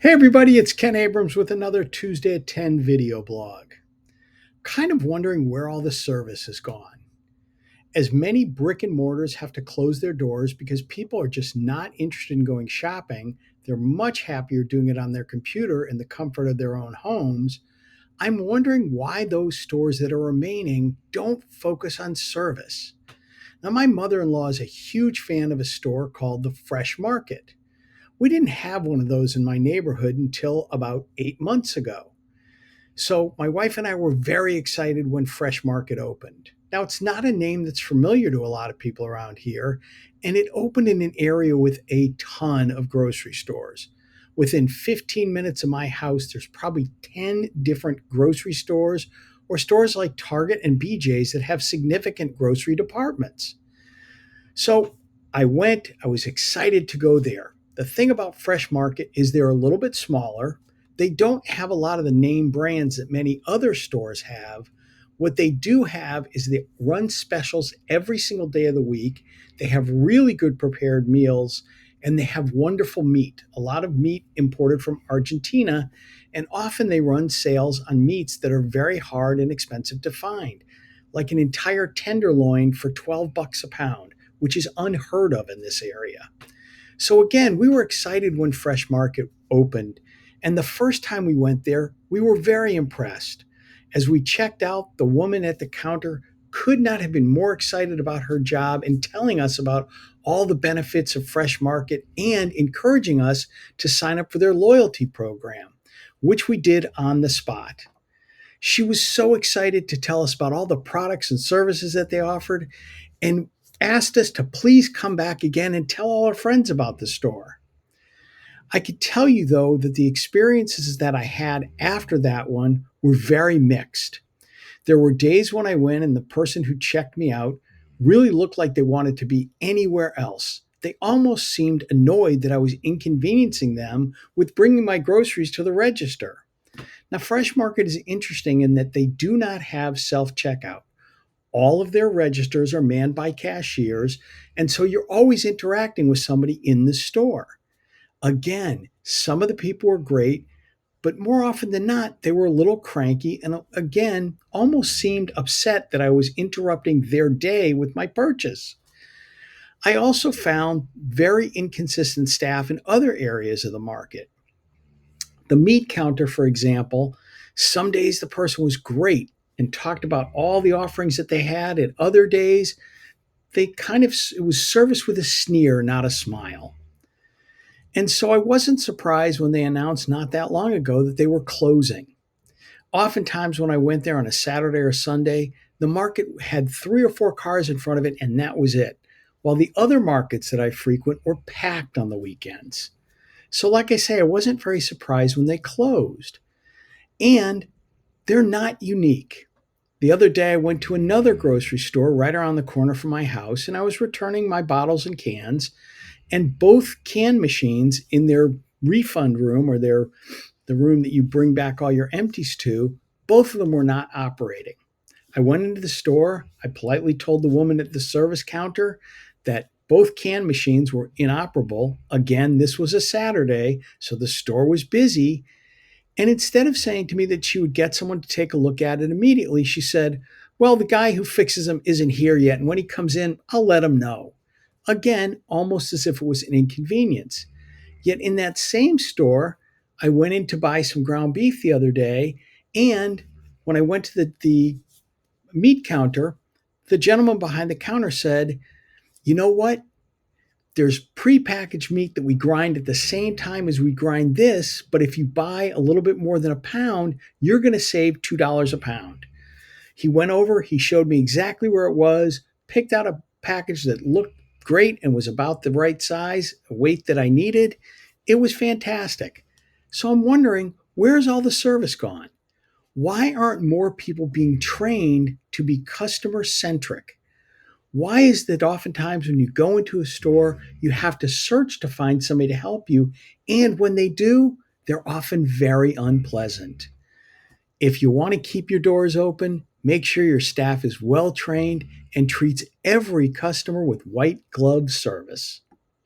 Hey everybody, it's Ken Abrams with another Tuesday at 10 video blog. Kind of wondering where all the service has gone. As many brick and mortars have to close their doors because people are just not interested in going shopping, they're much happier doing it on their computer in the comfort of their own homes. I'm wondering why those stores that are remaining don't focus on service. Now, my mother in law is a huge fan of a store called the Fresh Market. We didn't have one of those in my neighborhood until about 8 months ago. So my wife and I were very excited when Fresh Market opened. Now, it's not a name that's familiar to a lot of people around here, and it opened in an area with a ton of grocery stores. Within 15 minutes of my house, there's probably 10 different grocery stores or stores like Target and BJ's that have significant grocery departments. So I was excited to go there. The thing about Fresh Market is they're a little bit smaller. They don't have a lot of the name brands that many other stores have. What they do have is they run specials every single day of the week. They have really good prepared meals and they have wonderful meat, a lot of meat imported from Argentina. And often they run sales on meats that are very hard and expensive to find, like an entire tenderloin for 12 bucks a pound, which is unheard of in this area. So again, we were excited when Fresh Market opened. And the first time we went there, we were very impressed. As we checked out, the woman at the counter could not have been more excited about her job and telling us about all the benefits of Fresh Market and encouraging us to sign up for their loyalty program, which we did on the spot. She was so excited to tell us about all the products and services that they offered and asked us to please come back again and tell all our friends about the store. I could tell you, though, that the experiences that I had after that one were very mixed. There were days when I went and the person who checked me out really looked like they wanted to be anywhere else. They almost seemed annoyed that I was inconveniencing them with bringing my groceries to the register. Now, Fresh Market is interesting in that they do not have self checkout. All of their registers are manned by cashiers, and so you're always interacting with somebody in the store. Again, some of the people were great, but more often than not, they were a little cranky and again, almost seemed upset that I was interrupting their day with my purchase. I also found very inconsistent staff in other areas of the market. The meat counter, for example, some days the person was great and talked about all the offerings that they had. At other days, it was serviced with a sneer, not a smile. And so I wasn't surprised when they announced not that long ago that they were closing. Oftentimes, when I went there on a Saturday or Sunday, the market had three or four cars in front of it, and that was it. While the other markets that I frequent were packed on the weekends. So, like I say, I wasn't very surprised when they closed. And they're not unique. The other day, I went to another grocery store right around the corner from my house, and I was returning my bottles and cans. And both can machines in their refund room or the room that you bring back all your empties to, both of them were not operating. I went into the store. I politely told the woman at the service counter that both can machines were inoperable. Again, this was a Saturday, so the store was busy. And instead of saying to me that she would get someone to take a look at it immediately, she said, "Well, the guy who fixes them isn't here yet, and when he comes in, I'll let him know." Again, almost as if it was an inconvenience. Yet in that same store, I went in to buy some ground beef the other day, and when I went to the meat counter, the gentleman behind the counter said, "You know what? There's prepackaged meat that we grind at the same time as we grind this, but if you buy a little bit more than a pound, you're going to save $2 a pound." He went over, he showed me exactly where it was, picked out a package that looked great and was about the right size, a weight that I needed. It was fantastic. So I'm wondering, where's all the service gone? Why aren't more people being trained to be customer centric? Why is that oftentimes when you go into a store, you have to search to find somebody to help you? And when they do, they're often very unpleasant. If you want to keep your doors open, make sure your staff is well trained and treats every customer with white glove service.